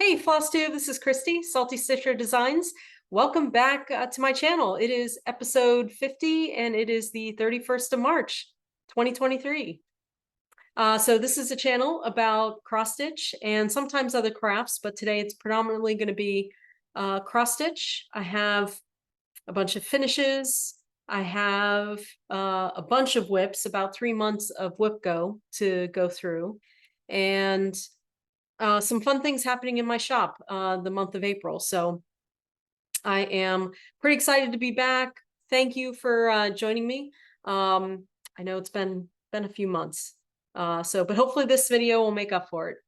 Hey Flosstube, this is Christy, Salty Stitcher Designs. Welcome back to my channel. It is episode 50 and it is the 31st of March, 2023. So this is a channel about cross stitch and sometimes other crafts, but today it's predominantly going to be cross stitch. I have a bunch of finishes. I have a bunch of WIPs, about 3 months of WIP to go through. And some fun things happening in my shop the month of April. So I am pretty excited to be back. Thank you for joining me. I know it's been a few months. But hopefully this video will make up for it.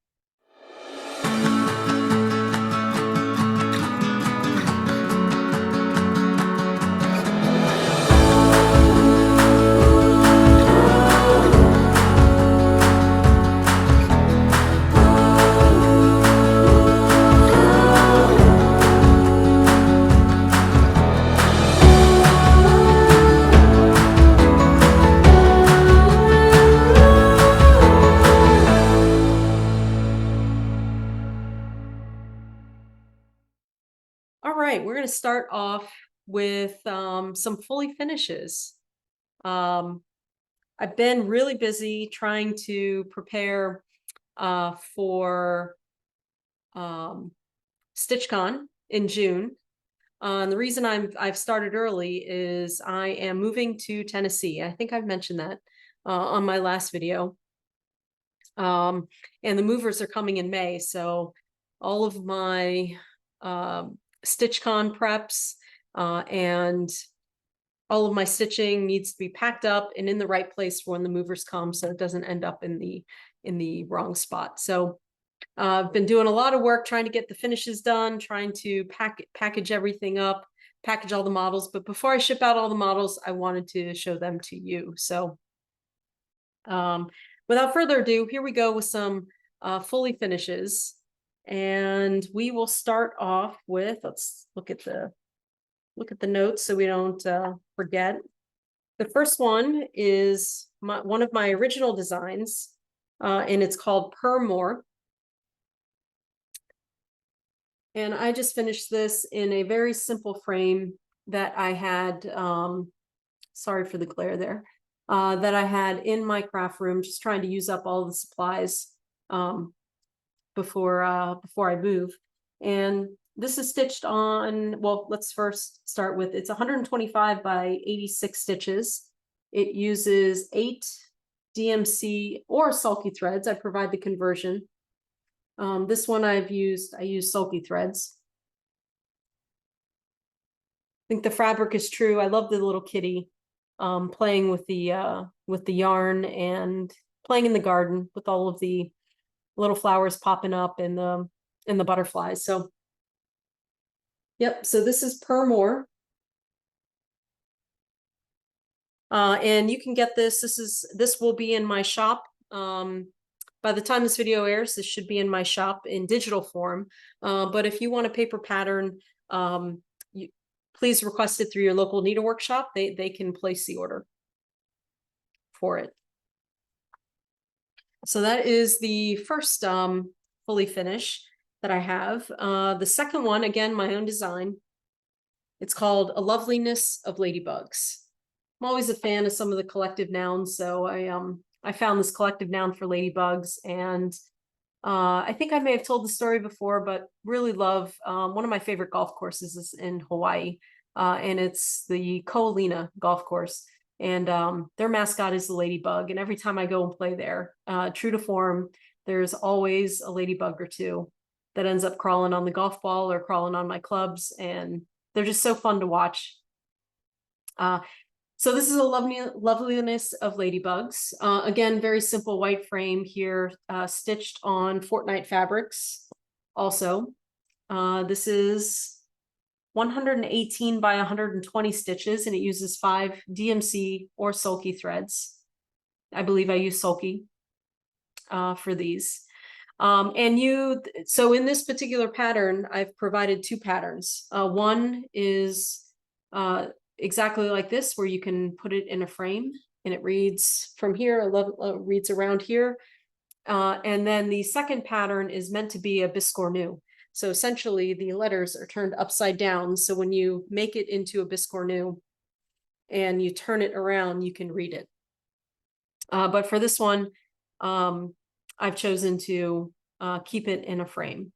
All right, we're going to start off with some fully finishes. I've been really busy trying to prepare for StitchCon in June. And the reason I've started early is I am moving to Tennessee. I think I've mentioned that on my last video. And the movers are coming in May, so all of my StitchCon preps and all of my stitching needs to be packed up and in the right place for when the movers come, so it doesn't end up in the wrong spot. So I've been doing a lot of work trying to get the finishes done, trying to package everything up, package all the models. But before I ship out all the models, I wanted to show them to you. So without further ado, here we go with some fully finishes. And we will start off with, let's look at the notes so we don't forget. The first one is one of my original designs, and it's called Purr More. And I just finished this in a very simple frame that I had, sorry for the glare there, that I had in my craft room, just trying to use up all the supplies before I move. And this is stitched on, well, let's first start with, it's 125 by 86 stitches. It uses 8 DMC or sulky threads. I provide the conversion. This one I use sulky threads. I think the fabric is true. I love the little kitty playing with the yarn and playing in the garden with all of the little flowers popping up and the butterflies. So yep, so this is Purr More. And you can get this. This will be in my shop. By the time this video airs, this should be in my shop in digital form. But if you want a paper pattern, please request it through your local needlework shop. They can place the order for it. So that is the first fully finish that I have. The second one, again, my own design. It's called A Loveliness of Ladybugs. I'm always a fan of some of the collective nouns, so I found this collective noun for ladybugs, and I think I may have told the story before, but really love one of my favorite golf courses is in Hawaii, and it's the Ko'olina golf course, and their mascot is the ladybug. And every time I go and play there, true to form, there's always a ladybug or two that ends up crawling on the golf ball or crawling on my clubs, and they're just so fun to watch. So this is a Loveliness of Ladybugs. Again, very simple white frame here, stitched on Fortnite fabrics. Also, this is 118 by 120 stitches, and it uses 5 DMC or sulky threads. I believe I use sulky for these. So in this particular pattern, I've provided 2 patterns. One is exactly like this, where you can put it in a frame and it reads from here, reads around here. And then the second pattern is meant to be a biscornu. So essentially the letters are turned upside down. So when you make it into a biscornu and you turn it around, you can read it. But for this one, I've chosen to keep it in a frame.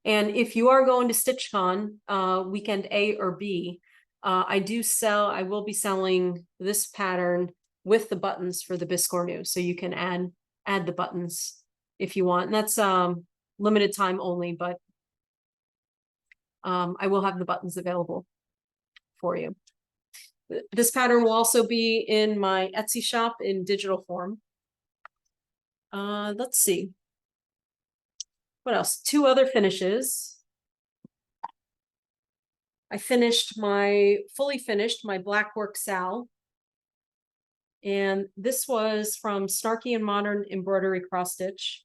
And if you are going to StitchCon weekend A or B, I will be selling this pattern with the buttons for the biscornu. So you can add the buttons if you want. And that's limited time only, but I will have the buttons available for you. This pattern will also be in my Etsy shop in digital form. Let's see. What else? 2 other finishes. I fully finished my Blackwork SAL. And this was from Snarky and Modern Embroidery Cross Stitch.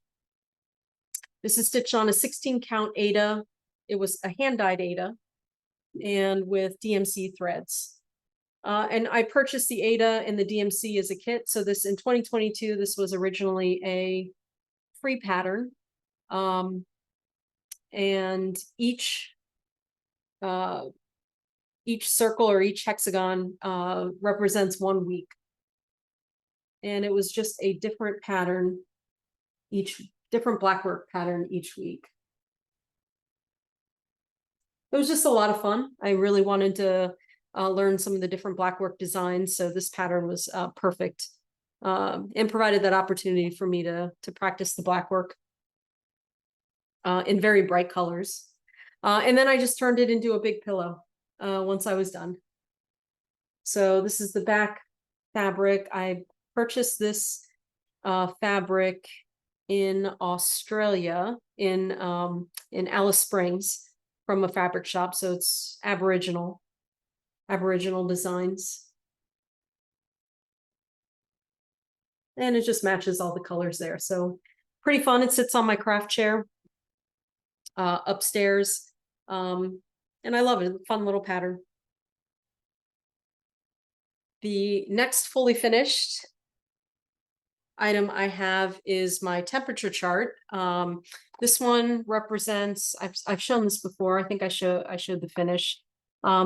This is stitched on a 16 count Aida. It was a hand dyed Aida and with DMC threads. And I purchased the Aida and the DMC as a kit. So this in 2022, this was originally a free pattern. And each circle or each hexagon represents 1 week. And it was just a different pattern, different blackwork pattern each week. It was just a lot of fun. I really wanted to learn some of the different blackwork designs. So this pattern was perfect and provided that opportunity for me to practice the blackwork in very bright colors. And then I just turned it into a big pillow once I was done. So this is the back fabric. I purchased this fabric in Australia, in Alice Springs, from a fabric shop. So it's Aboriginal designs. And it just matches all the colors there. So pretty fun. It sits on my craft chair upstairs. And I love it. Fun little pattern. The next fully finished item I have is my temperature chart. This one represents, I've shown this before. I think I showed the finish.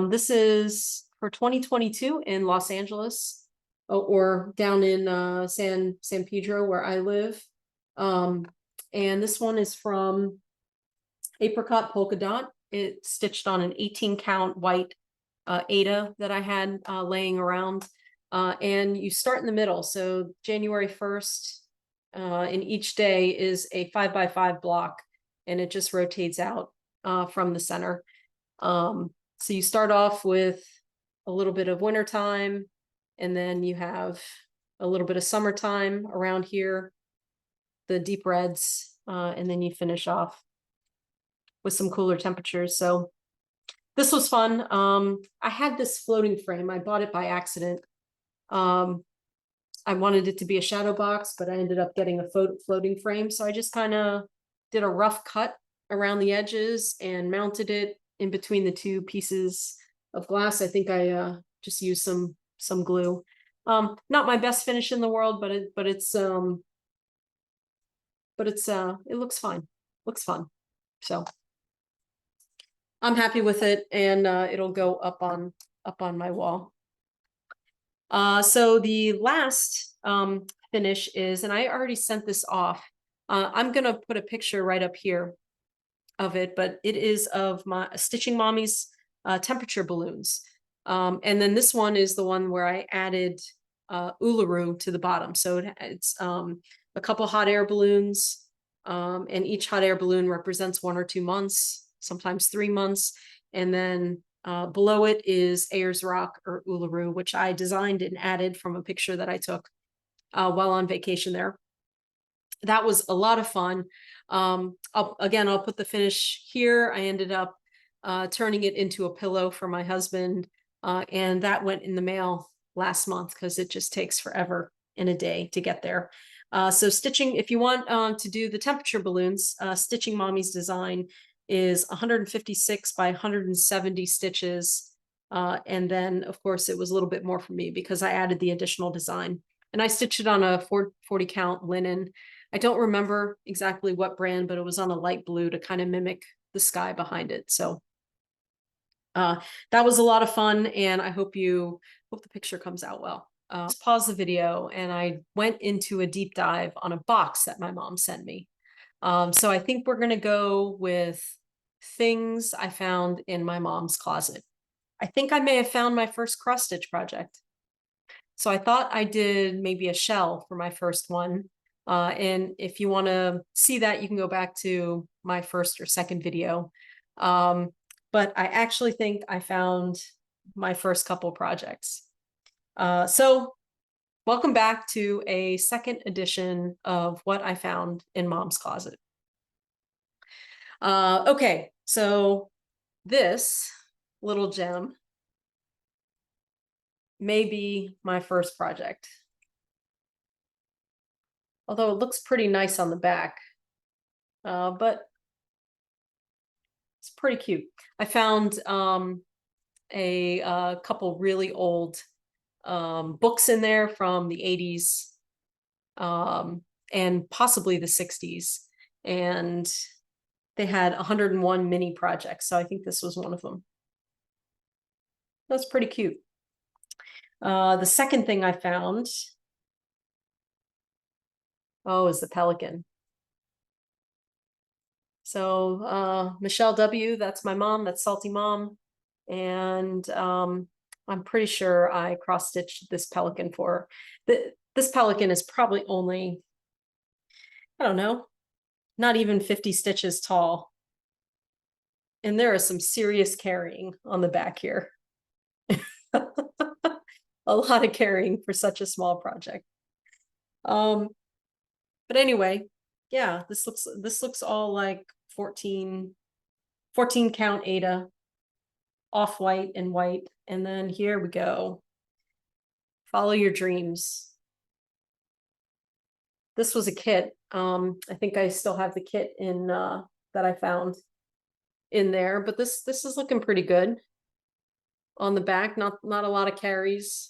This is for 2022 in Los Angeles, or down in San Pedro where I live. And this one is from Apricot Polka Dot. It's stitched on an 18 count white Aida that I had laying around. And you start in the middle. So January 1st, and each day is a 5x5 block, and it just rotates out from the center. So you start off with a little bit of wintertime, and then you have a little bit of summertime around here, the deep reds, and then you finish off with some cooler temperatures. So this was fun. I had this floating frame. I bought it by accident. I wanted it to be a shadow box, but I ended up getting a floating frame. So I just kind of did a rough cut around the edges and mounted it in between the 2 pieces of glass. I think I just used some glue. Not my best finish in the world, but it looks fine. Looks fun. So I'm happy with it, and it'll go up on my wall. So the last finish is, and I already sent this off. I'm gonna put a picture right up here of it, but it is of my Stitching Mommy's temperature balloons. And then this one is the one where I added Uluru to the bottom. So it's a couple hot air balloons, and each hot air balloon represents 1 or 2 months, sometimes 3 months. And then below it is Ayers Rock or Uluru, which I designed and added from a picture that I took while on vacation there. That was a lot of fun. I'll put the finish here. I ended up turning it into a pillow for my husband, and that went in the mail last month because it just takes forever in a day to get there. So stitching, if you want to do the temperature balloons, Stitching Mommy's design is 156 by 170 stitches. And then, of course, it was a little bit more for me because I added the additional design. And I stitched it on a 40 count linen. I don't remember exactly what brand, but it was on a light blue to kind of mimic the sky behind it. So that was a lot of fun, and I hope the picture comes out well. Let's pause the video, and I went into a deep dive on a box that my mom sent me. So I think we're gonna go with things I found in my mom's closet. I think I may have found my first cross stitch project. So I thought I did maybe a shell for my first one. And if you want to see that, you can go back to my first or second video. But I actually think I found my first couple projects. So welcome back to a second edition of what I found in Mom's closet. Okay, so this little gem may be my first project. Although it looks pretty nice on the back, but it's pretty cute. I found a couple really old books in there from the 80s and possibly the 60s. And they had 101 mini projects. So I think this was one of them. That's pretty cute. The second thing I found, is the pelican. So Michelle W., that's my mom, that's Salty Mom. And I'm pretty sure I cross-stitched this pelican for her. This pelican is probably only, I don't know, not even 50 stitches tall. And there is some serious carrying on the back here. A lot of carrying for such a small project. But anyway, yeah, this looks all like 14 count Aida, off-white and white. And then here we go. Follow your dreams. This was a kit. I think I still have the kit in that I found in there, but this is looking pretty good on the back. Not a lot of carries.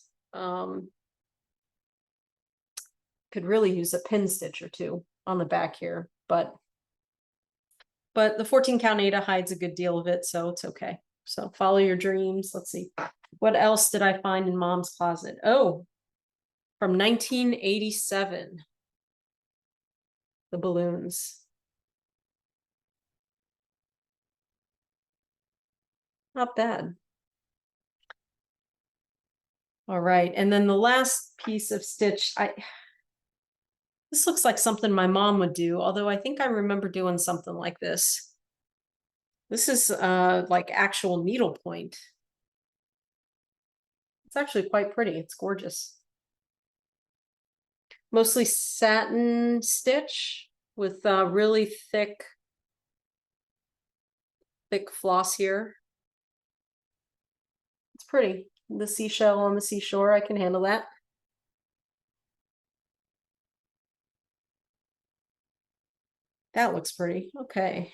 Could really use a pin stitch or two on the back here, but the 14 count Aida hides a good deal of it, so it's okay. So follow your dreams. Let's see. What else did I find in Mom's closet? Oh, from 1987. The balloons. Not bad. All right, and then the last piece of stitch, this looks like something my mom would do, although I think I remember doing something like this. This is like actual needlepoint. It's actually quite pretty. It's gorgeous. Mostly satin stitch with really thick floss here. It's pretty. The seashell on the seashore, I can handle that. That looks pretty. Okay.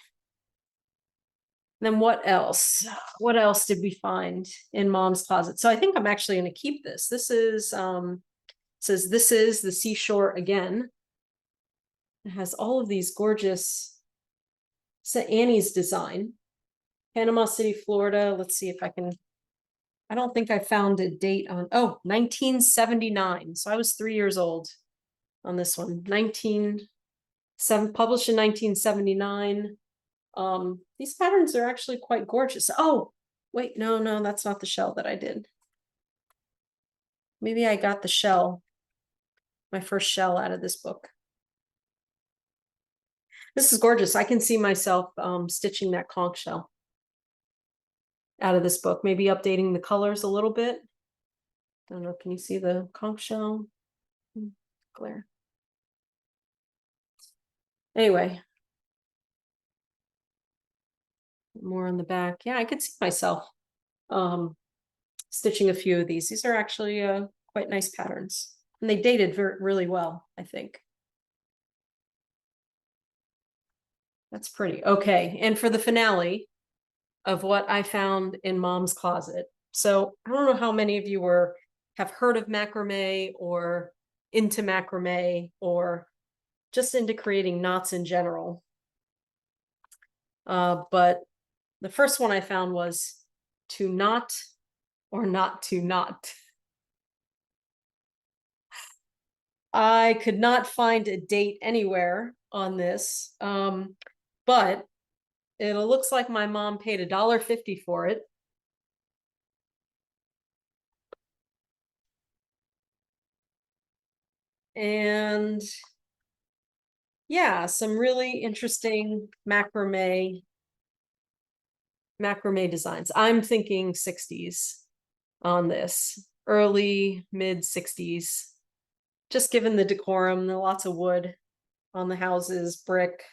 Then what else? What else did we find in Mom's closet? So I think I'm actually going to keep this. This is says this is the seashore again. It has all of these gorgeous Annie's design. Panama City, Florida. Let's see if I can. I don't think I found a date on. Oh, 1979. So I was 3 years old on this one. Published in 1979. These patterns are actually quite gorgeous. Oh, wait, no, that's not the shell that I did. Maybe I got the shell, my first shell out of this book. This is gorgeous. I can see myself stitching that conch shell out of this book, maybe updating the colors a little bit. I don't know, can you see the conch shell? Glare. Anyway. More on the back. Yeah, I could see myself stitching a few of these. These are actually quite nice patterns. And they dated really well, I think. That's pretty. Okay, and for the finale of what I found in Mom's closet. So I don't know how many of you have heard of macrame or into macrame or just into creating knots in general. But the first one I found was to knot or not to knot. I could not find a date anywhere on this, but it looks like my mom paid $1.50 for it. And yeah, some really interesting macrame designs. I'm thinking 60s on this, early mid 60s, just given the decorum, lots of wood on the houses, brick,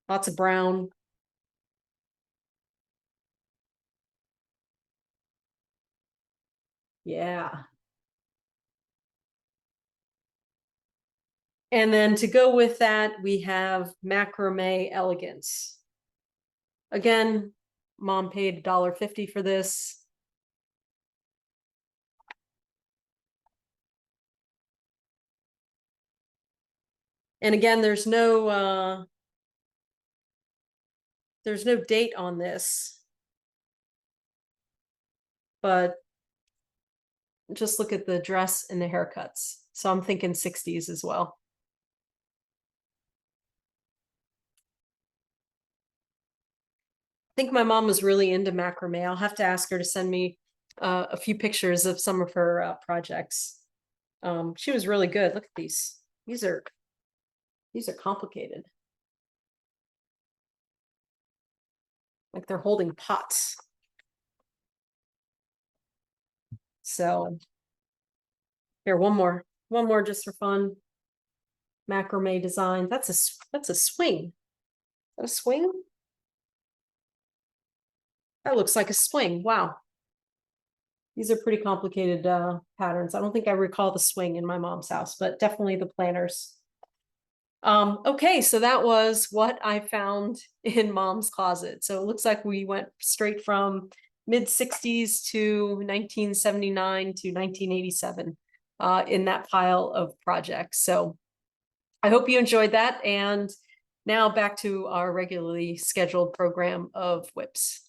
lots of brown. Yeah. And then to go with that, we have macrame elegance. Again, mom paid $1.50 for this. And again, there's no date on this, but just look at the dress and the haircuts. So I'm thinking 60s as well. I think my mom was really into macrame. I'll have to ask her to send me a few pictures of some of her projects. She was really good. Look at these. These are complicated. Like they're holding pots. So here, one more just for fun. Macrame design. That's a swing. Is that a swing? That looks like a swing. Wow. These are pretty complicated patterns. I don't think I recall the swing in my mom's house, but definitely the planners. Okay, so that was what I found in mom's closet. So it looks like we went straight from mid 60s to 1979 to 1987 in that pile of projects. So I hope you enjoyed that. And now back to our regularly scheduled program of WIPs.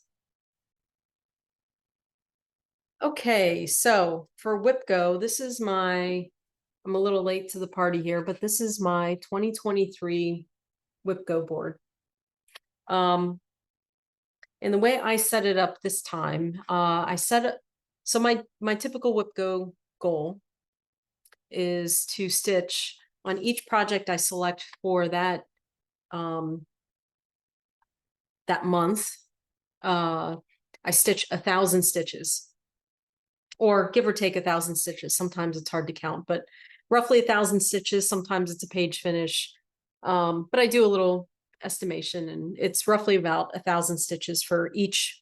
Okay, so for WIP Go, this is I'm a little late to the party here, but this is my 2023 WIP Go board. And the way I set it up this time, so my typical WIP Go goal is to stitch on each project I select for that that month. I stitch 1,000 stitches, or give or take 1,000 stitches. Sometimes it's hard to count, but roughly 1,000 stitches. Sometimes it's a page finish, but I do a little estimation, and it's roughly about 1,000 stitches for each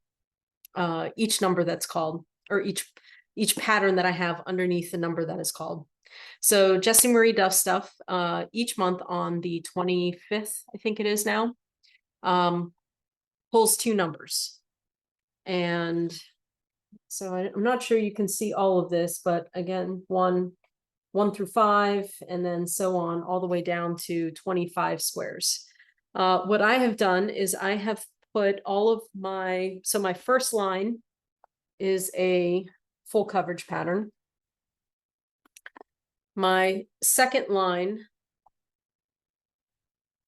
number that's called, or each pattern that I have underneath the number that is called. So Jessie Marie Duff Stuff, each month on the 25th, I think it is now, pulls 2 numbers. And so I'm not sure you can see all of this, but again, 1 through 5, and then so on, all the way down to 25 squares. What I have done is I have put all of my first line is a full coverage pattern. My second line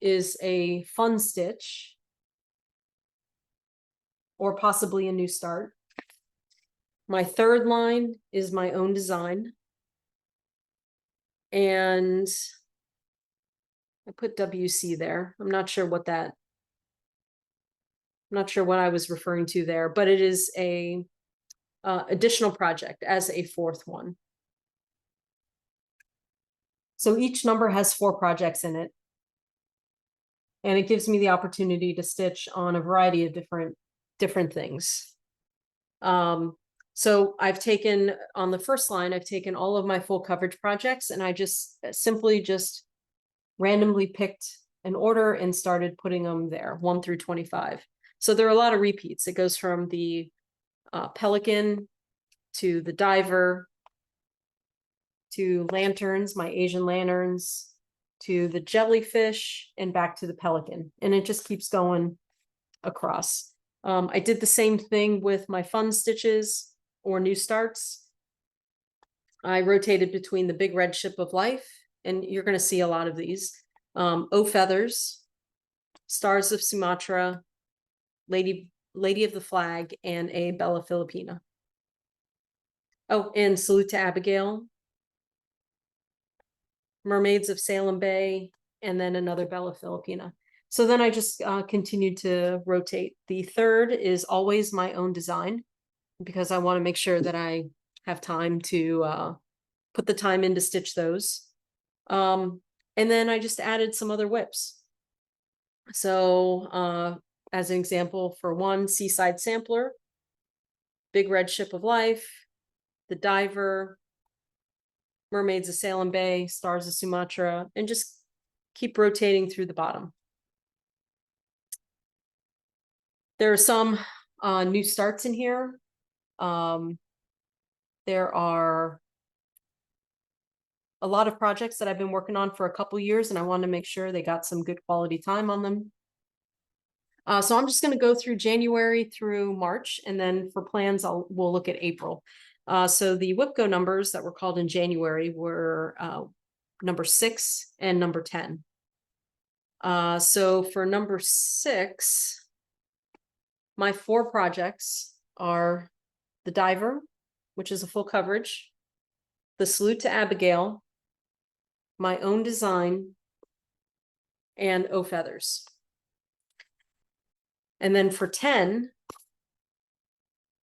is a fun stitch, or possibly a new start. My third line is my own design. And I put WC there. I'm not sure what I was referring to there, but it is a additional project as a 4th one. So each number has 4 projects in it. And it gives me the opportunity to stitch on a variety of different things. So I've taken, on the first line, I've taken all of my full coverage projects, and I just simply randomly picked an order and started putting them there, 1 through 25. So there are a lot of repeats. It goes from the pelican to the diver to lanterns, my Asian lanterns, to the jellyfish, and back to the pelican. And it just keeps going across. I did the same thing with my fun stitches or new starts. I rotated between the big red ship of life, and you're going to see a lot of these. O feathers, stars of Sumatra, lady of the flag, and a Bella Filipina. Oh, and salute to Abigail, mermaids of Salem Bay, and then another Bella Filipina. So then I just continued to rotate. The third is always my own design, because I want to make sure that I have time to put the time in to stitch those. And then I just added some other WIPs. So as an example, for one, Seaside Sampler, Big Red Ship of Life, the Diver, Mermaids of Salem Bay, Stars of Sumatra, and just keep rotating through the bottom. There are some new starts in here. There are a lot of projects that I've been working on for a couple years, and I wanted to make sure they got some good quality time on them. So I'm just going to go through January through March, and then for plans, we'll look at April. So the WIPCO numbers that were called in January were number 6 and number 10. So for number 6, my 4 projects are the Diver, which is a full coverage, the Salute to Abigail, my own design, and O Feathers. And then for 10,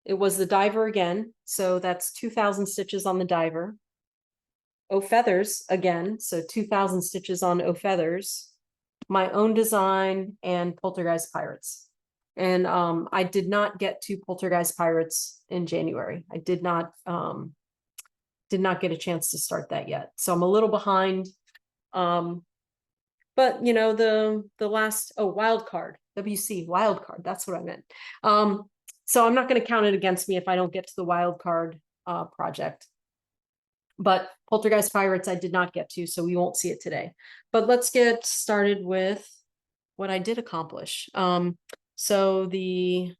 it was the Diver again. So that's 2,000 stitches on the Diver. O Feathers again. So 2,000 stitches on O Feathers. My own design, and Poltergeist Pirates. And I did not get to Poltergeist Pirates in January. I did not get a chance to start that yet. So I'm a little behind. But you know, the last, wild card, WC wild card, that's what I meant. So I'm not going to count it against me if I don't get to the wild card project. But Poltergeist Pirates I did not get to, so we won't see it today. But let's get started with what I did accomplish. So the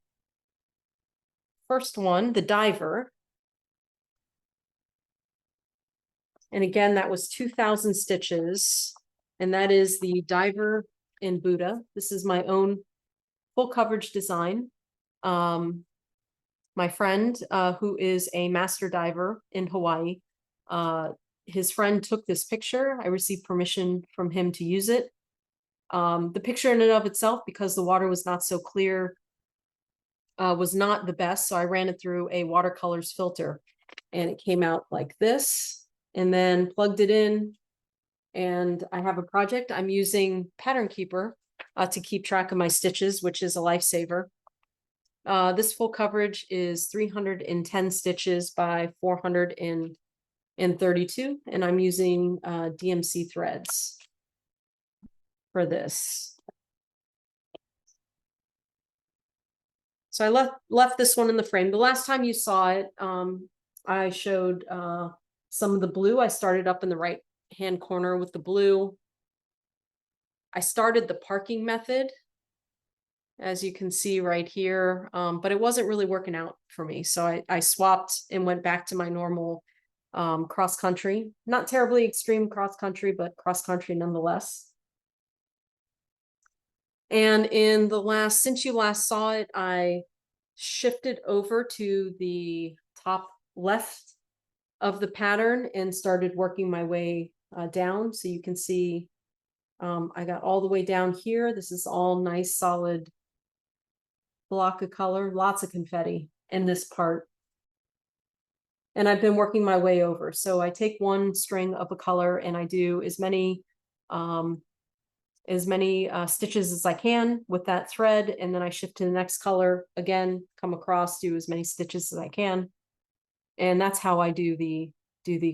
first one, the Diver. And again, that was 2,000 stitches. And that is the Diver in Buddha. This is my own full coverage design. My friend, who is a master diver in Hawaii, his friend took this picture. I received permission from him to use it. The picture in and of itself, because the water was not so clear, was not the best. So I ran it through a watercolors filter, and it came out like this, and then plugged it in. And I have a project. I'm using Pattern Keeper to keep track of my stitches, which is a lifesaver. This full coverage is 310 stitches by 432, and I'm using DMC threads for this. So I left this one in the frame. The last time you saw it, I showed some of the blue. I started up in the right hand corner with the blue. I started the parking method, as you can see right here, but it wasn't really working out for me. So I swapped and went back to my normal cross country, not terribly extreme cross country, but cross country nonetheless. And in the last, since you last saw it, I shifted over to the top left of the pattern and started working my way down. So you can see I got all the way down here. This is all nice, solid block of color, lots of confetti in this part. And I've been working my way over. So I take one string of a color and I do as many stitches as I can with that thread. And then I shift to the next color again, come across, do as many stitches as I can. And that's how I do the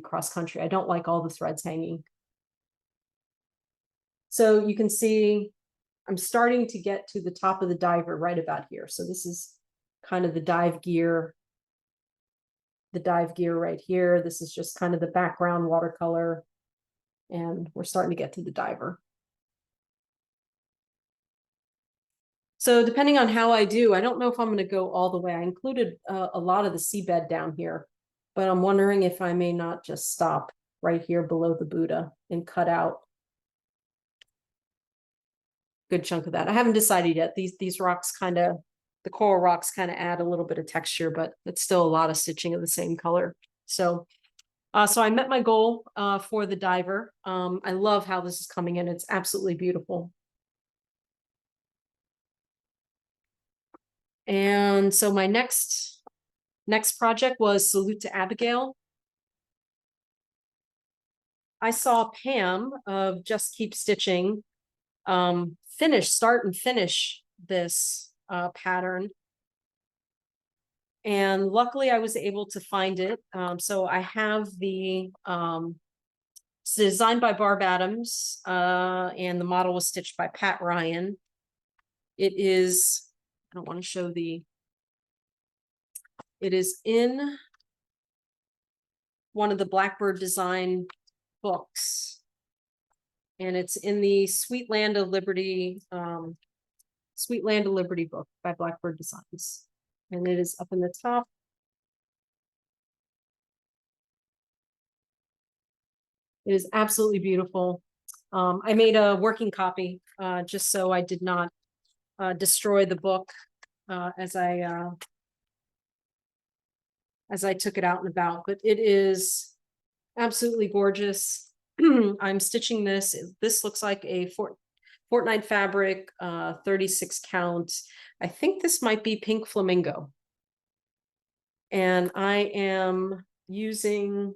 cross country. I don't like all the threads hanging. So you can see I'm starting to get to the top of the Diver right about here. So this is kind of the dive gear right here. This is just kind of the background watercolor. and we're starting to get to the diver. So depending on how I do, I don't know if I'm going to go all the way. I included a lot of the seabed down here, but I'm wondering if I may not just stop right here below the Buddha and cut out a good chunk of that. I haven't decided yet. These rocks kind of, the coral rocks kind of add a little bit of texture, but it's still a lot of stitching of the same color. So I met my goal for the diver. I love how this is coming in. It's absolutely beautiful. And so my next project was Salute to Abigail. I saw Pam of Just Keep Stitching start and finish this pattern. And luckily I was able to find it. So I have it's designed by Barb Adams, and the model was stitched by Pat Ryan. It is, I don't want to show it is in one of the Blackbird design books. And it's in the Sweet Land of Liberty book by Blackbird Designs. And it is up in the top. It is absolutely beautiful. I made a working copy just so I did not destroy the book as I took it out and about, but it is absolutely gorgeous. I'm stitching this. This looks like a fortnight fabric, 36 count. I think this might be Pink Flamingo. And I am using,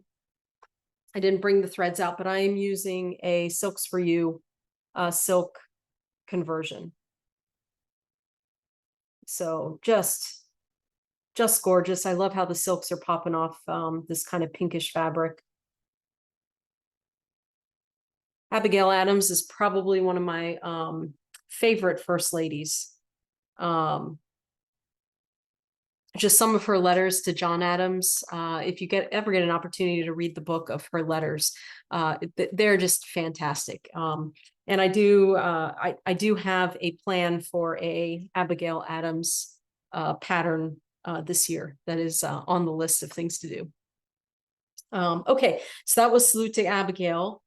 I didn't bring the threads out, but I am using a Silks for You silk conversion. So just gorgeous. I love how the silks are popping off this kind of pinkish fabric. Abigail Adams is probably one of my favorite first ladies. Just some of her letters to John Adams. If you ever get an opportunity to read the book of her letters, they're just fantastic. And I do have a plan for a Abigail Adams pattern this year that is on the list of things to do. Okay, so that was Salute to Abigail.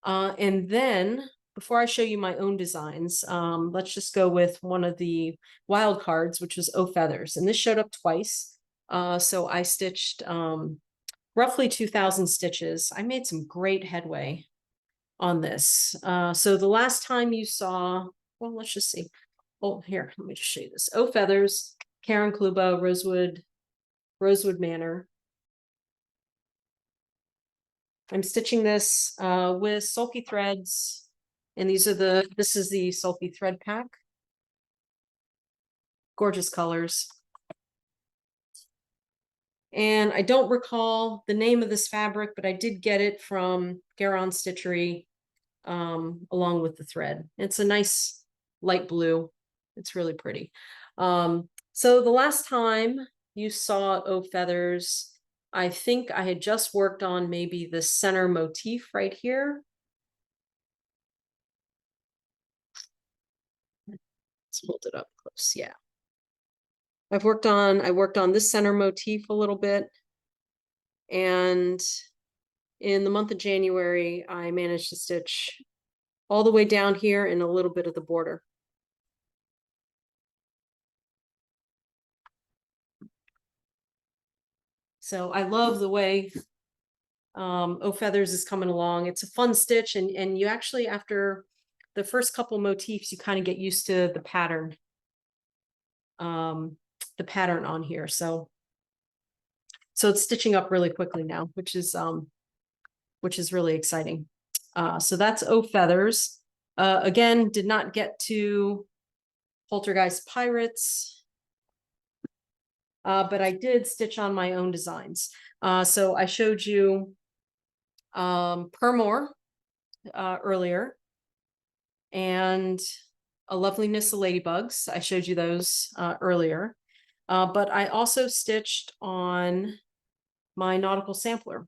And then before I show you my own designs, let's just go with one of the wild cards, which was O Feathers. And this showed up twice. So I stitched roughly 2,000 stitches. I made some great headway on this. So the last time you saw, well, let's just see. Oh, here, let me just show you this. O Feathers, Karen Kluba, Rosewood Manor. I'm stitching this with sulky threads, and this is the sulky thread pack. Gorgeous colors. And I don't recall the name of this fabric, but I did get it from Garon Stitchery along with the thread. It's a nice light blue. It's really pretty. So the last time you saw O Feathers, I think I had just worked on maybe the center motif right here. Let's hold it up close. Yeah. I worked on this center motif a little bit. And in the month of January, I managed to stitch all the way down here and a little bit of the border. So I love the way O Feathers is coming along. It's a fun stitch, and you actually, after the first couple motifs, you kind of get used to the pattern on here. So it's stitching up really quickly now, which is really exciting. So that's O Feathers. Again, did not get to Poltergeist Pirates, but I did stitch on my own designs. So I showed you Purr More earlier, and a Loveliness of Ladybugs. I showed you those earlier, but I also stitched on my nautical sampler.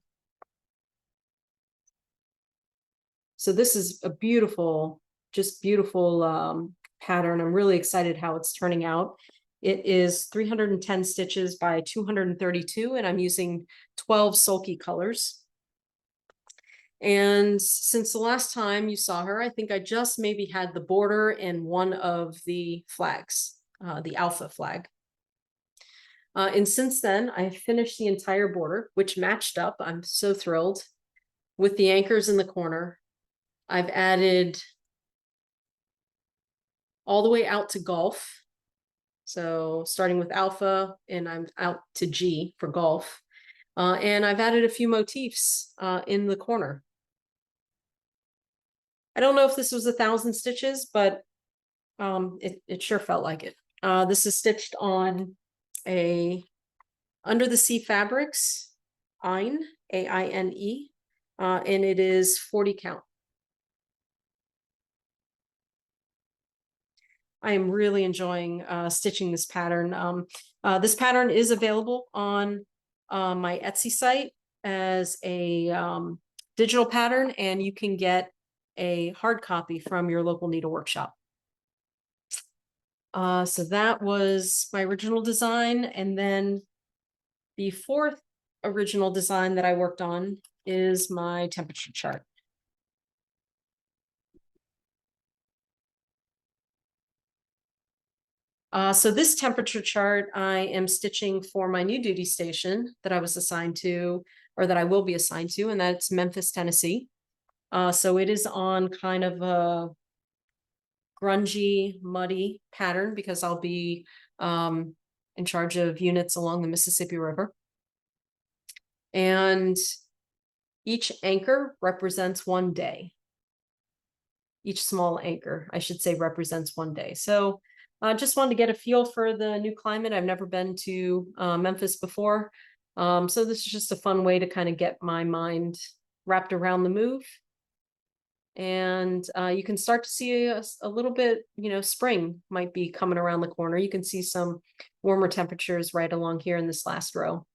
So this is a beautiful, just beautiful pattern. I'm really excited how it's turning out. It is 310 stitches by 232, and I'm using 12 sulky colors. And since the last time you saw her, I think I just maybe had the border and one of the flags, the alpha flag. And since then, I finished the entire border, which matched up. I'm so thrilled with the anchors in the corner. I've added all the way out to golf. So starting with alpha, and I'm out to G for golf. And I've added a few motifs in the corner. I don't know if this was 1,000 stitches, but it sure felt like it. This is stitched on a Under the Sea Fabrics, Aine, A-I-N-E, and it is 40 count. I am really enjoying stitching this pattern. This pattern is available on my Etsy site as a digital pattern, and you can get a hard copy from your local needle workshop. So that was my original design, and then the fourth original design that I worked on is my temperature chart. So this temperature chart I am stitching for my new duty station that I was assigned to, or that I will be assigned to, and that's Memphis, Tennessee. So it is on kind of a grungy, muddy pattern because I'll be in charge of units along the Mississippi River. And each anchor represents one day. Each small anchor, I should say, represents one day. So I just wanted to get a feel for the new climate. I've never been to Memphis before. So this is just a fun way to kind of get my mind wrapped around the move. And you can start to see a little bit, spring might be coming around the corner. You can see some warmer temperatures right along here in this last row.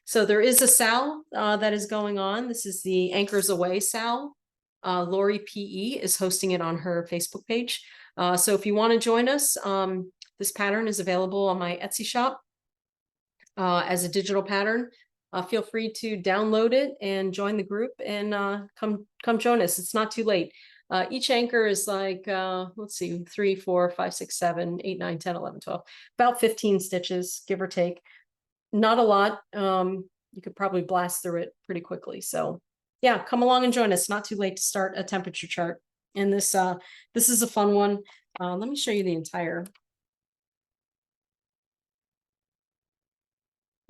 So there is a SAL that is going on. This is the Anchors Away SAL. Lori PE is hosting it on her Facebook page. So if you want to join us, this pattern is available on my Etsy shop as a digital pattern. Feel free to download it and join the group and come join us. It's not too late. Each anchor is like, let's see, 3, 4, 5, 6, 7, 8, 9, 10, 11, 12, about 15 stitches, give or take. Not a lot. You could probably blast through it pretty quickly. So yeah, come along and join us. Not too late to start a temperature chart. And this is a fun one. Let me show you the entire.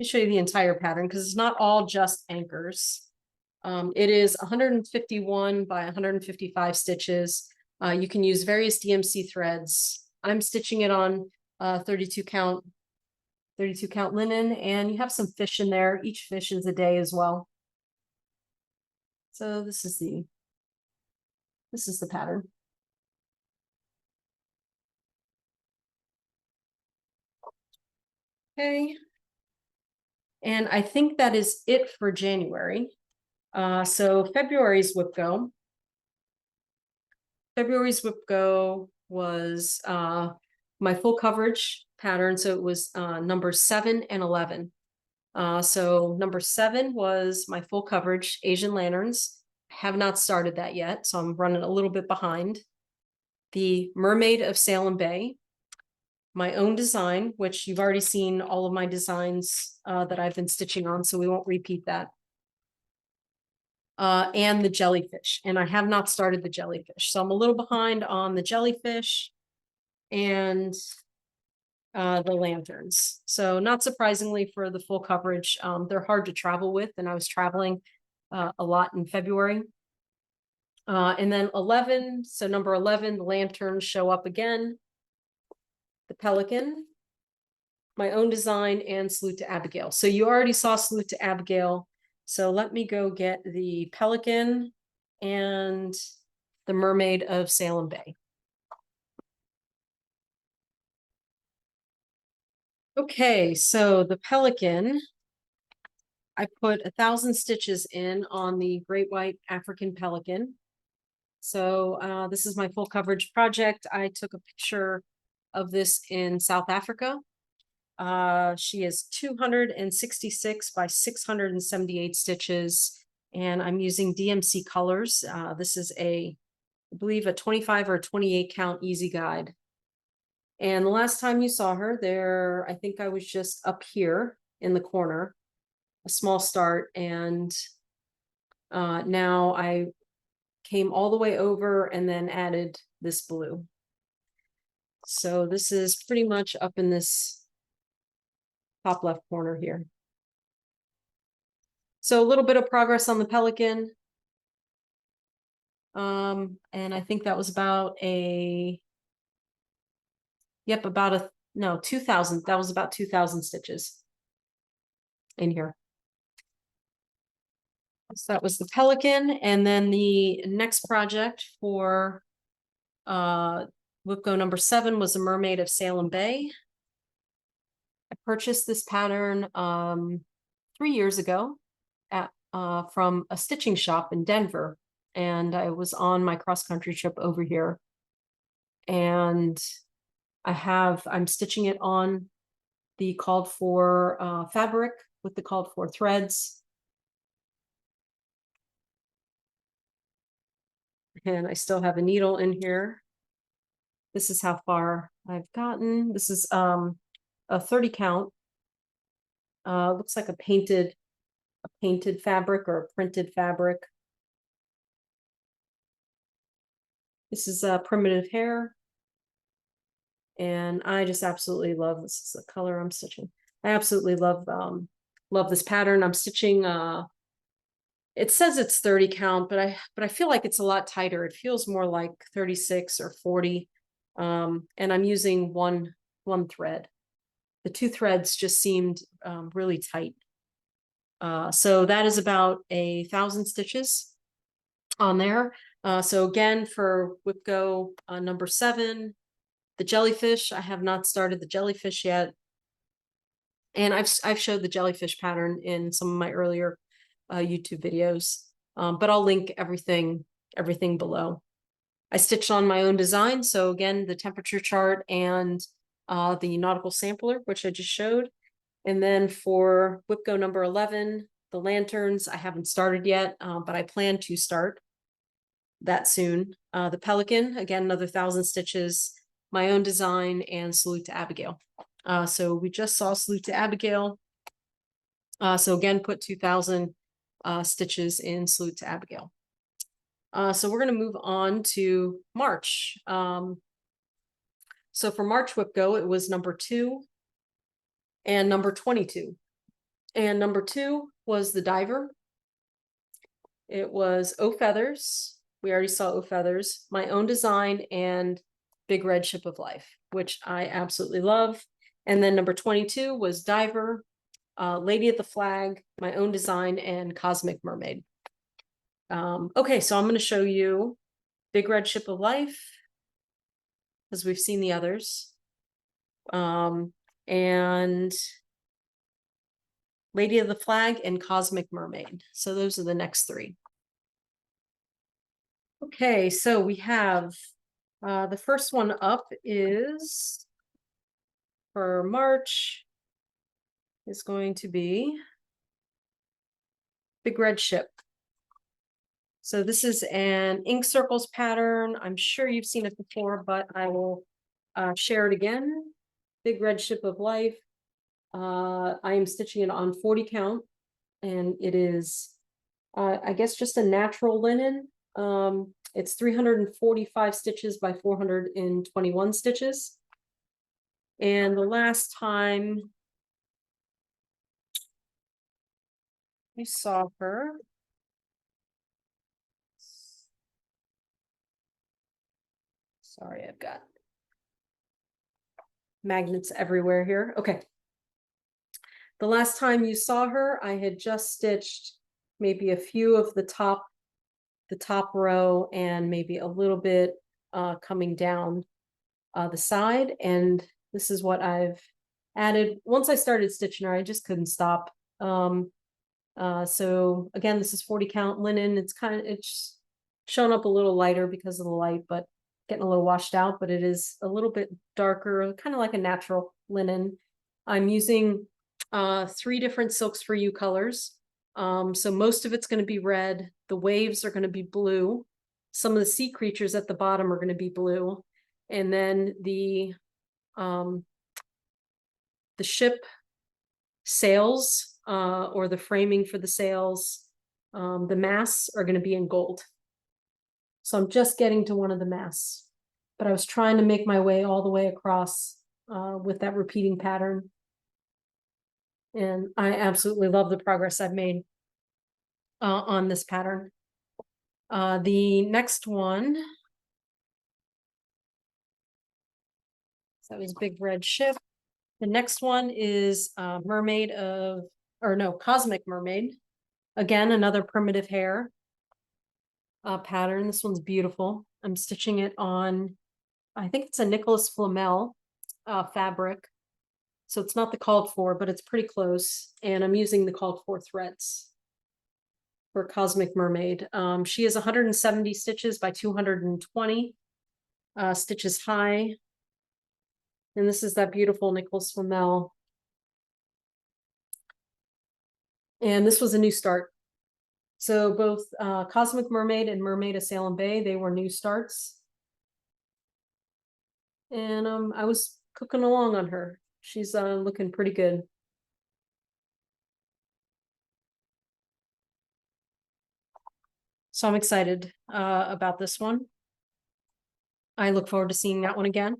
Let me show you the entire pattern because it's not all just anchors. It is 151 by 155 stitches. You can use various DMC threads. I'm stitching it on 32 count linen, and you have some fish in there. Each fish is a day as well. So this is the pattern. Okay. And I think that is it for January. So February's WIP Go. February's WIP Go was my full coverage pattern. So it was numbers 7 and 11. So number 7 was my full coverage Asian lanterns. Have not started that yet, so I'm running a little bit behind. The Mermaid of Salem Bay, my own design, which you've already seen all of my designs that I've been stitching on, so we won't repeat that. And the jellyfish, and I have not started the jellyfish, so I'm a little behind on the jellyfish and the lanterns. So not surprisingly for the full coverage, they're hard to travel with, and I was traveling a lot in February. And then 11, so number 11, the lanterns show up again. The pelican, my own design, and Salute to Abigail. So you already saw Salute to Abigail. So let me go get the pelican and the Mermaid of Salem Bay. Okay, so the pelican I put 1,000 stitches in on the Great White African Pelican. So this is my full coverage project. I took a picture of this in South Africa. She is 266 by 678 stitches, and I'm using DMC colors. This is I believe a 25 or 28 count easy guide. And the last time you saw her there, I think I was just up here in the corner, a small start, and now I came all the way over and then added this blue. So this is pretty much up in this top left corner here. So a little bit of progress on the Pelican. And I think that was about about 2,000. That was about 2,000 stitches in here. So that was the Pelican. And then the next project for WIP Go number 7 was a Mermaid of Salem Bay. I purchased this pattern 3 years ago from a stitching shop in Denver, and I was on my cross-country trip over here, and I'm stitching it on the called for fabric with the called for threads. And I still have a needle in here. This is how far I've gotten. This is a 30 count. Looks like a painted fabric or a printed fabric. This is a primitive hair. And I just absolutely love this. Is the color I'm stitching. I absolutely love this pattern. I'm stitching it says it's 30 count, but I feel like it's a lot tighter. It feels more like 36 or 40. And I'm using one thread. The 2 threads just seemed really tight. So that is about 1,000 stitches on there. So again, for WIP Go number 7, the jellyfish, I have not started the jellyfish yet. And I've showed the jellyfish pattern in some of my earlier YouTube videos, but I'll link everything below. I stitched on my own design. So again, the temperature chart and the nautical sampler, which I just showed. And then for WIP Go number 11, the lanterns, I haven't started yet, but I plan to start that soon. The Pelican, again, another 1,000 stitches, my own design, and Salute to Abigail. So we just saw Salute to Abigail. So again, put 2,000 stitches in Salute to Abigail. So we're going to move on to March. So for March WIP Go, it was number 2 and number 22. And number 2 was the diver. It was O Feathers. We already saw O Feathers, my own design, and Big Red Ship of Life, which I absolutely love. And then number 22 was Diver, Lady of the Flag, my own design, and Cosmic Mermaid. Okay, so I'm going to show you Big Red Ship of Life, because we've seen the others. And Lady of the Flag and Cosmic Mermaid. So those are the next 3. Okay, so we have the first one up is for March is going to be Big Red Ship. So this is an ink circles pattern. I'm sure you've seen it before, but I will share it again. Big Red Ship of Life. I am stitching it on 40 count, and it is, I guess, just a natural linen. It's 345 stitches by 421 stitches. And the last time I saw her, sorry, I've got magnets everywhere here. Okay. The last time you saw her, I had just stitched maybe a few of the top row and maybe a little bit coming down the side. And this is what I've added. Once I started stitching her, I just couldn't stop. So again, this is 40 count linen. It's shown up a little lighter because of the light, but getting a little washed out, but it is a little bit darker, kind of like a natural linen. I'm using 3 different Silks for You colors. So most of it's going to be red. The waves are going to be blue. Some of the sea creatures at the bottom are going to be blue. And then the ship sails, or the framing for the sails, the masts are going to be in gold. So I'm just getting to one of the masts, but I was trying to make my way all the way across with that repeating pattern. And I absolutely love the progress I've made on this pattern. The next one, so that was Big Red Ship. The next one is Cosmic Mermaid. Again, another primitive hair pattern. This one's beautiful. I'm stitching it on, I think it's a Nicholas Flamel fabric. So it's not the called for, but it's pretty close. And I'm using the called for threads for Cosmic Mermaid. She is 170 stitches by 220 stitches high. And this is that beautiful Nicholas Flamel. And this was a new start. So both Cosmic Mermaid and Mermaid of Salem Bay, they were new starts. And I was cooking along on her. She's looking pretty good. So I'm excited about this one. I look forward to seeing that one again.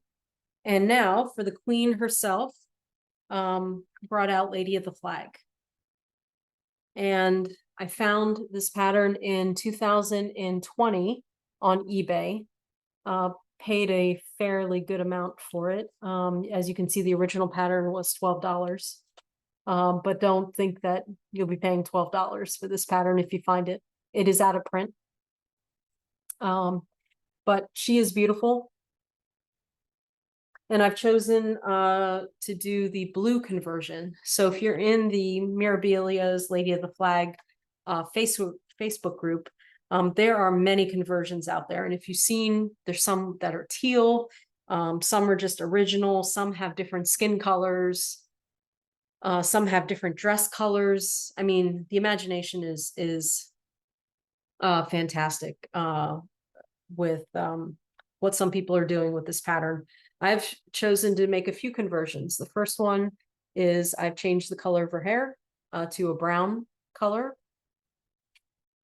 And now for the queen herself, brought out Lady of the Flag. And I found this pattern in 2020 on eBay. Paid a fairly good amount for it. As you can see, the original pattern was $12. But don't think that you'll be paying $12 for this pattern if you find it. It is out of print. But she is beautiful. And I've chosen to do the blue conversion. So if you're in the Mirabilia's Lady of the Flag Facebook group, there are many conversions out there. And if you've seen, there's some that are teal, some are just original, some have different skin colors, some have different dress colors. I mean, the imagination is fantastic with what some people are doing with this pattern. I've chosen to make a few conversions. The first one is I've changed the color of her hair to a brown color.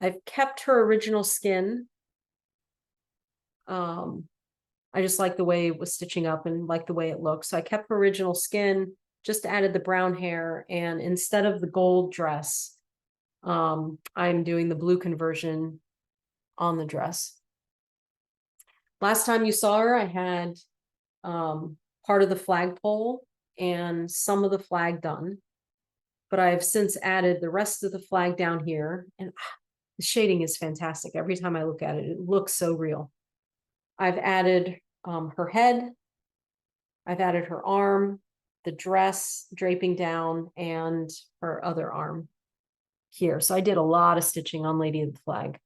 I've kept her original skin. I just like the way it was stitching up and like the way it looks. So I kept her original skin, just added the brown hair, and instead of the gold dress, I'm doing the blue conversion on the dress. Last time you saw her, I had part of the flagpole and some of the flag done, but I've since added the rest of the flag down here, and the shading is fantastic. Every time I look at it, it looks so real. I've added her head, I've added her arm, the dress draping down, and her other arm here. So I did a lot of stitching on Lady of the Flag.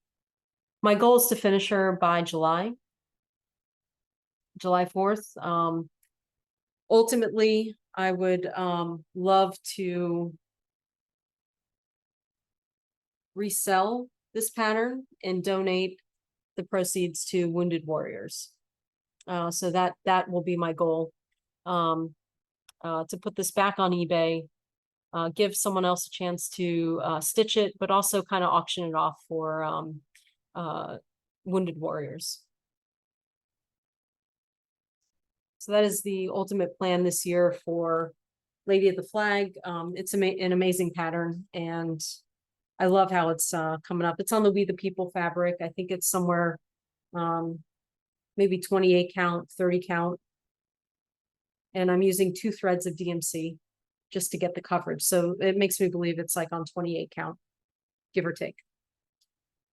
My goal is to finish her by July 4th. Ultimately, I would love to resell this pattern and donate the proceeds to Wounded Warriors. So that will be my goal, to put this back on eBay, give someone else a chance to stitch it, but also kind of auction it off for Wounded Warriors. So that is the ultimate plan this year for Lady of the Flag. It's an amazing pattern, and I love how it's coming up. It's on the We the People fabric. I think it's somewhere maybe 28 count, 30 count. And I'm using 2 threads of DMC just to get the coverage. So it makes me believe it's like on 28 count, give or take.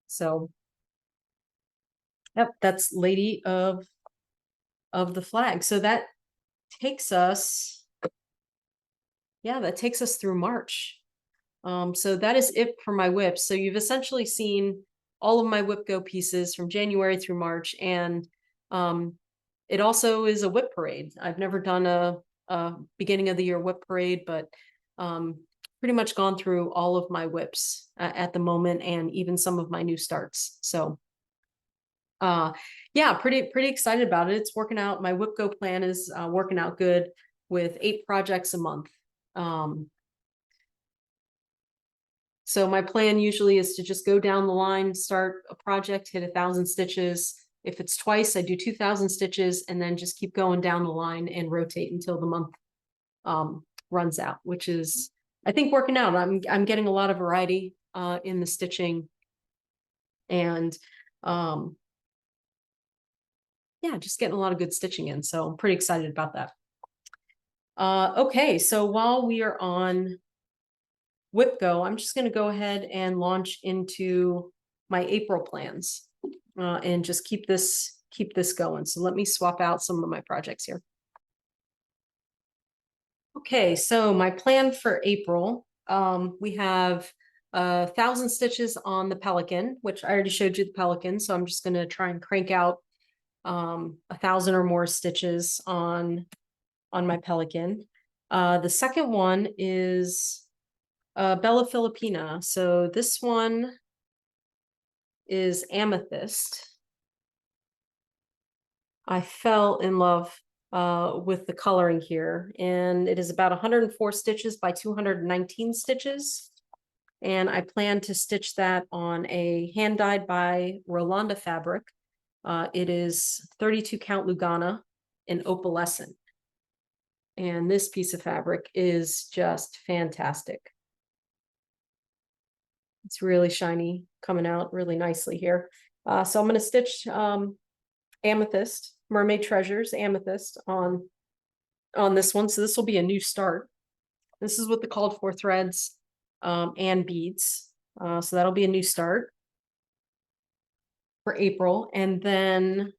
So, yep, that's Lady of the Flag. So that takes us, yeah, that takes us through March. So that is it for my WIPs. So you've essentially seen all of my WIP Go pieces from January through March, and it also is a WIP parade. I've never done a beginning of the year WIP parade, but pretty much gone through all of my WIPs at the moment, and even some of my new starts. So yeah, pretty excited about it. It's working out. My WIP Go plan is working out good with 8 projects a month. So my plan usually is to just go down the line, start a project, hit 1,000 stitches. If it's twice, I do 2,000 stitches, and then just keep going down the line and rotate until the month runs out, which is, I think, working out. I'm getting a lot of variety in the stitching, and yeah, just getting a lot of good stitching in. So I'm pretty excited about that. Okay, so while we are on WIP Go, I'm just going to go ahead and launch into my April plans and just keep this going. So let me swap out some of my projects here. Okay, so my plan for April, we have 1,000 stitches on the Pelican, which I already showed you the Pelican. So I'm just going to try and crank out 1,000 or more stitches on my Pelican. The second one is Bella Filipina. So this one is Amethyst. I fell in love with the coloring here, and it is about 104 stitches by 219 stitches. And I plan to stitch that on a hand dyed by Rolanda fabric. It is 32 count Lugana in opalescent. And this piece of fabric is just fantastic. It's really shiny, coming out really nicely here. So I'm going to stitch Amethyst, Mermaid Treasures Amethyst on this one. So this will be a new start. This is with the called for threads and beads. So that'll be a new start for April. And then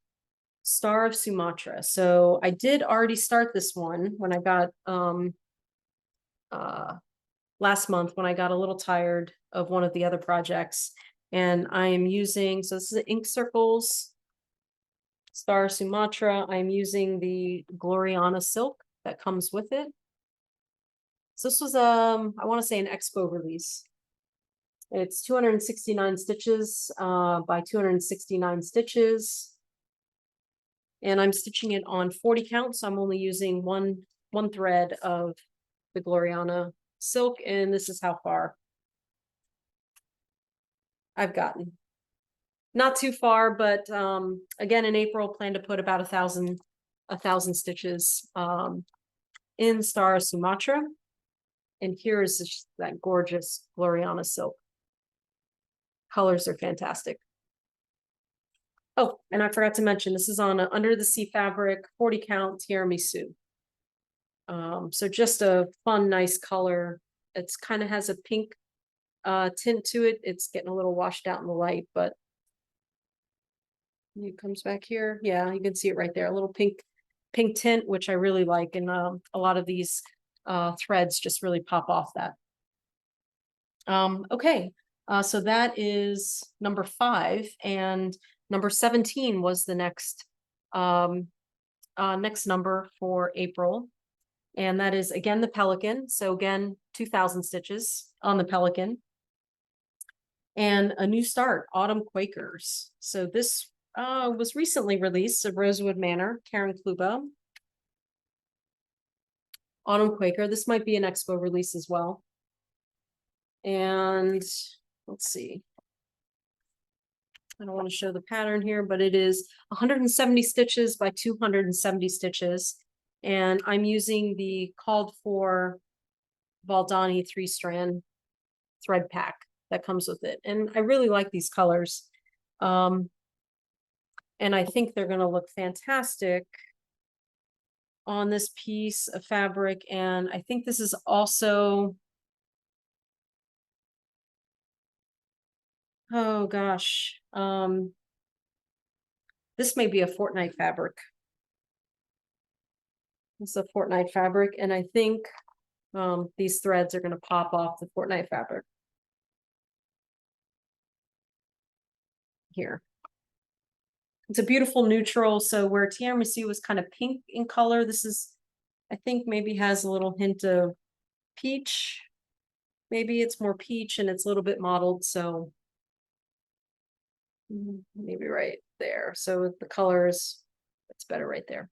Star of Sumatra. So I did already start this one when I got last month, when I got a little tired of one of the other projects. And I am using, so this is Ink Circles Star Sumatra. I'm using the Gloriana silk that comes with it. So this was I want to say an expo release. It's 269 stitches by 269 stitches. And I'm stitching it on 40 count, so I'm only using one thread of the Gloriana silk, and this is how far I've gotten. Not too far, but again, in April, plan to put about 1,000 stitches in Star of Sumatra. And here is that gorgeous Gloriana silk. Colors are fantastic. Oh, and I forgot to mention, this is on a Under the Sea fabric, 40 count tiramisu. So just a fun, nice color. It's kind of has a pink tint to it. It's getting a little washed out in the light, but it comes back here. Yeah, you can see it right there. A little pink tint, which I really like. And a lot of these threads just really pop off that. Okay, so that is number 5, and number 17 was the next number for April. And that is again the Pelican. So again, 2,000 stitches on the Pelican. And a new start, Autumn Quakers. So this was recently released at Rosewood Manor, Karen Kluba. Autumn Quaker. This might be an expo release as well. And let's see. I don't want to show the pattern here, but it is 170 stitches by 270 stitches. And I'm using the called for Valdani 3-strand thread pack that comes with it. And I really like these colors. And I think they're going to look fantastic on this piece of fabric. And I think this is also, oh gosh, this may be a Fortnite fabric. It's a Fortnite fabric, and I think these threads are going to pop off the Fortnite fabric here. It's a beautiful neutral. So where tiramisu was kind of pink in color, this is, I think, maybe has a little hint of peach. Maybe it's more peach and it's a little bit mottled. So maybe right there. So the colors, it's better right there.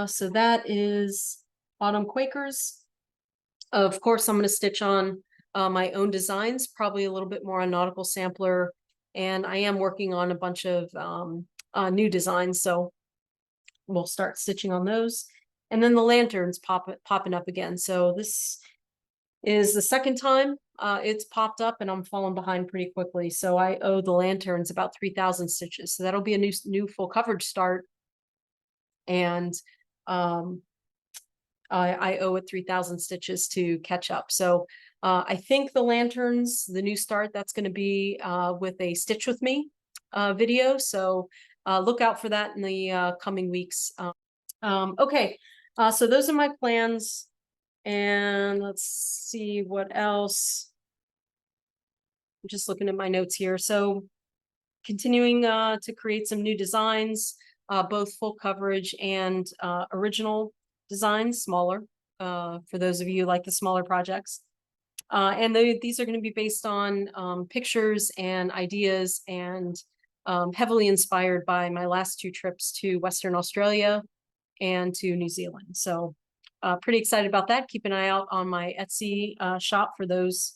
So that is Autumn Quakers. Of course, I'm going to stitch on my own designs, probably a little bit more on Nautical Sampler. And I am working on a bunch of new designs. So we'll start stitching on those. And then the lanterns popping up again. So this is the second time it's popped up, and I'm falling behind pretty quickly. So I owe the lanterns about 3,000 stitches. So that'll be a new full coverage start. And I owe it 3,000 stitches to catch up. So I think the lanterns, the new start, that's going to be with a Stitch With Me video. So look out for that in the coming weeks. Okay, so those are my plans. And let's see what else. I'm just looking at my notes here. So continuing to create some new designs, both full coverage and original designs, smaller, for those of you who like the smaller projects. And these are going to be based on pictures and ideas, and heavily inspired by my last 2 trips to Western Australia and to New Zealand. So pretty excited about that. Keep an eye out on my Etsy shop for those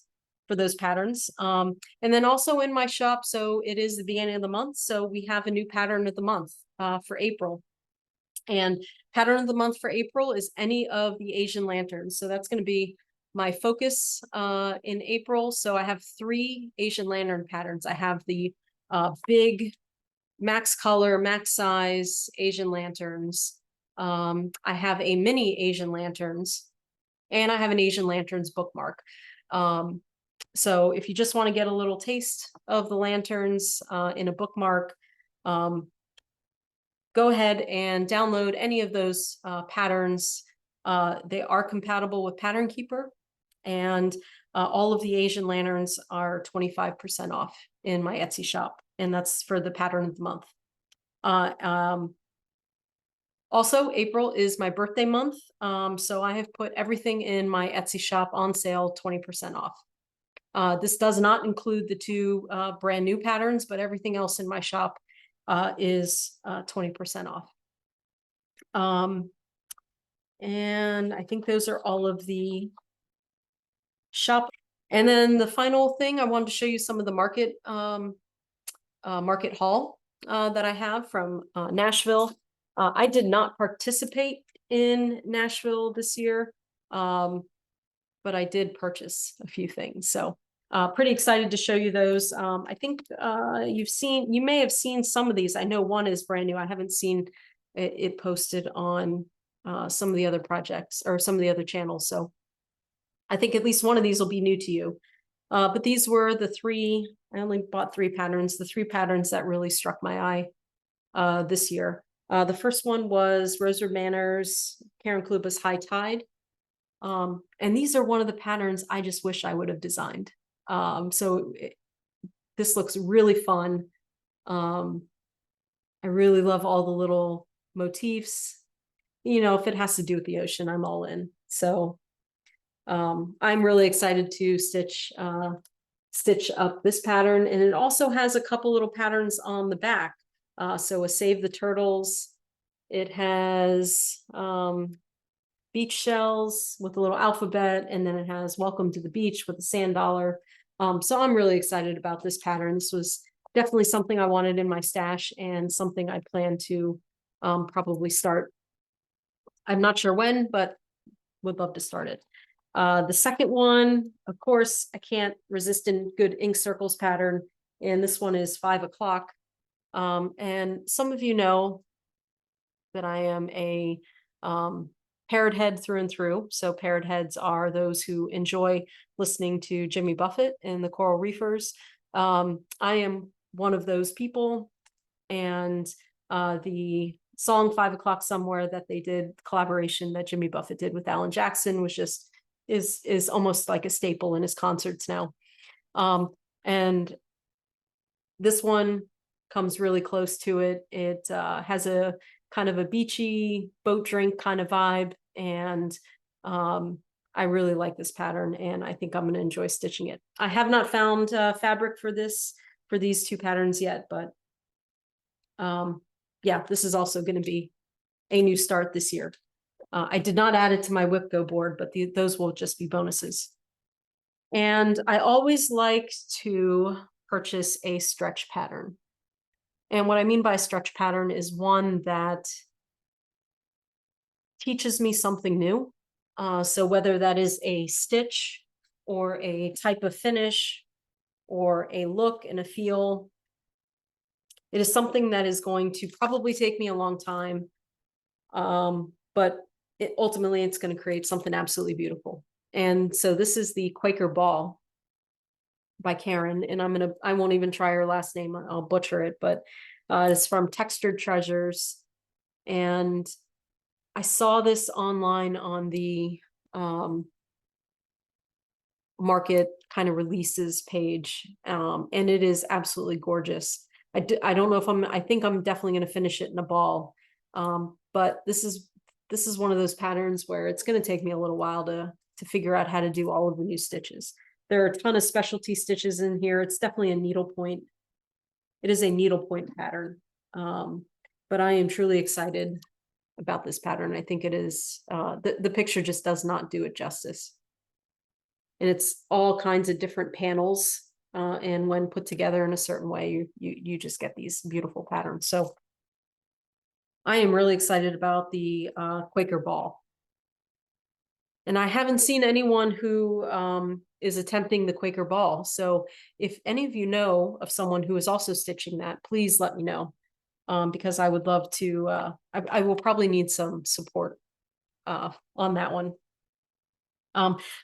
patterns. And then also in my shop, so it is the beginning of the month, so we have a new pattern of the month for April. And pattern of the month for April is any of the Asian lanterns. So that's going to be my focus in April. So I have 3 Asian lantern patterns. I have the big max color, max size Asian lanterns. I have a mini Asian lanterns, and I have an Asian lanterns bookmark. So if you just want to get a little taste of the lanterns in a bookmark, go ahead and download any of those patterns. They are compatible with Pattern Keeper, and all of the Asian lanterns are 25% off in my Etsy shop, and that's for the pattern of the month. Also, April is my birthday month, so I have put everything in my Etsy shop on sale, 20% off. This does not include the 2 brand new patterns, but everything else in my shop is 20% off. And I think those are all of the shop. And then the final thing, I wanted to show you some of the market haul that I have from Nashville. I did not participate in Nashville this year, but I did purchase a few things. So pretty excited to show you those. I think you may have seen some of these. I know one is brand new. I haven't seen it posted on some of the other projects or some of the other channels. So I think at least one of these will be new to you. But these were the 3, I only bought 3 patterns, the 3 patterns that really struck my eye this year. The first one was Rosewood Manor's Karen Kluba's High Tide. And these are one of the patterns I just wish I would have designed. This looks really fun. I really love all the little motifs. You know, if it has to do with the ocean, I'm all in. So I'm really excited to stitch up this pattern. And it also has a couple little patterns on the back. So a Save the Turtles. It has beach shells with a little alphabet, and then it has Welcome to the Beach with a sand dollar. So I'm really excited about this pattern. This was definitely something I wanted in my stash, and something I plan to probably start. I'm not sure when, but would love to start it. The second one, of course, I can't resist a good ink circles pattern, and this one is 5 o'clock. And some of you know that I am a parrot head through and through. So parrot heads are those who enjoy listening to Jimmy Buffett and the Coral Reefers. I am one of those people, and the song 5 O'Clock Somewhere that they did, collaboration that Jimmy Buffett did with Alan Jackson, was just is almost like a staple in his concerts now. And this one comes really close to it. It has a kind of a beachy boat drink kind of vibe, and I really like this pattern, and I think I'm going to enjoy stitching it. I have not found fabric for these two patterns yet, but yeah, this is also going to be a new start this year. I did not add it to my WIP Go board, but those will just be bonuses. And I always like to purchase a stretch pattern. And what I mean by a stretch pattern is one that teaches me something new. So whether that is a stitch or a type of finish or a look and a feel, it is something that is going to probably take me a long time. But ultimately it's going to create something absolutely beautiful. And so this is the Quaker Ball by Karen, and I won't even try her last name. I'll butcher it, but it's from Textured Treasures. And I saw this online on the market kind of releases page, and it is absolutely gorgeous. I don't know if I think I'm definitely going to finish it in a ball, but this is one of those patterns where it's going to take me a little while to figure out how to do all of the new stitches. There are a ton of specialty stitches in here. It's definitely a needlepoint. It is a needlepoint pattern, but I am truly excited about this pattern. I think it is, the picture just does not do it justice. And it's all kinds of different panels, and when put together in a certain way, you just get these beautiful patterns. So I am really excited about the Quaker Ball. And I haven't seen anyone who is attempting the Quaker Ball. So if any of you know of someone who is also stitching that, please let me know, because I would love to, I will probably need some support on that one.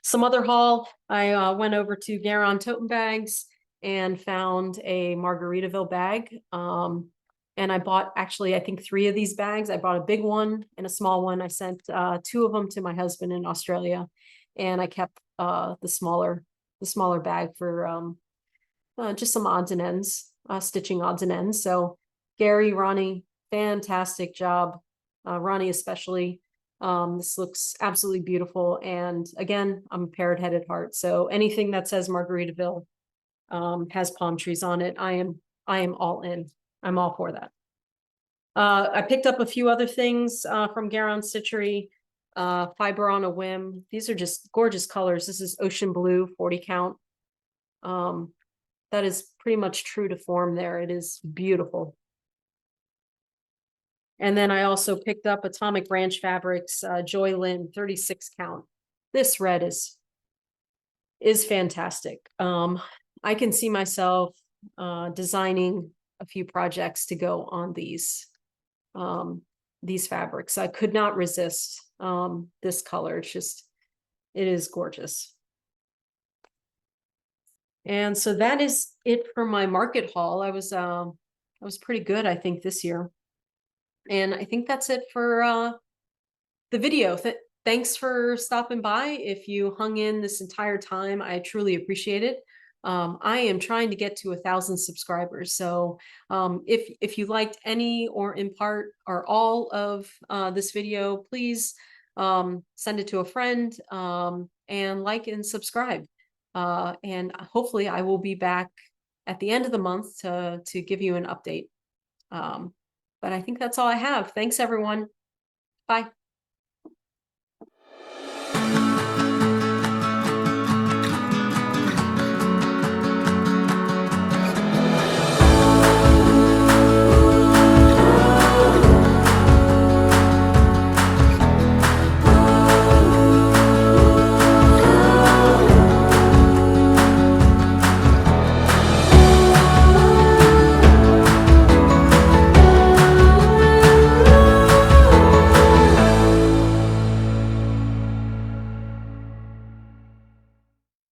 Some other haul, I went over to Garon Tottenbags and found a Margaritaville bag. And I bought, actually, I think 3 of these bags. I bought a big one and a small one. I sent 2 of them to my husband in Australia, and I kept the smaller bag for just some odds and ends, stitching odds and ends. So Gary, Ronnie, fantastic job. Ronnie especially. This looks absolutely beautiful. And again, I'm a parrot-headed heart. So anything that says Margaritaville has palm trees on it, I am all in. I'm all for that. I picked up a few other things from Garon Stitchery, Fiber on a Whim. These are just gorgeous colors. This is Ocean Blue 40 count. That is pretty much true to form there. It is beautiful. And then I also picked up Atomic Ranch Fabrics, Joy Lynn 36 count. This red is fantastic. I can see myself designing a few projects to go on these fabrics. I could not resist this color. It is gorgeous. And so that is it for my market haul. I was pretty good, I think, this year. And I think that's it for the video. Thanks for stopping by. If you hung in this entire time, I truly appreciate it. I am trying to get to 1,000 subscribers. So if you liked any or in part or all of this video, please send it to a friend, and like and subscribe. And hopefully I will be back at the end of the month to give you an update. But I think that's all I have. Thanks, everyone. Bye.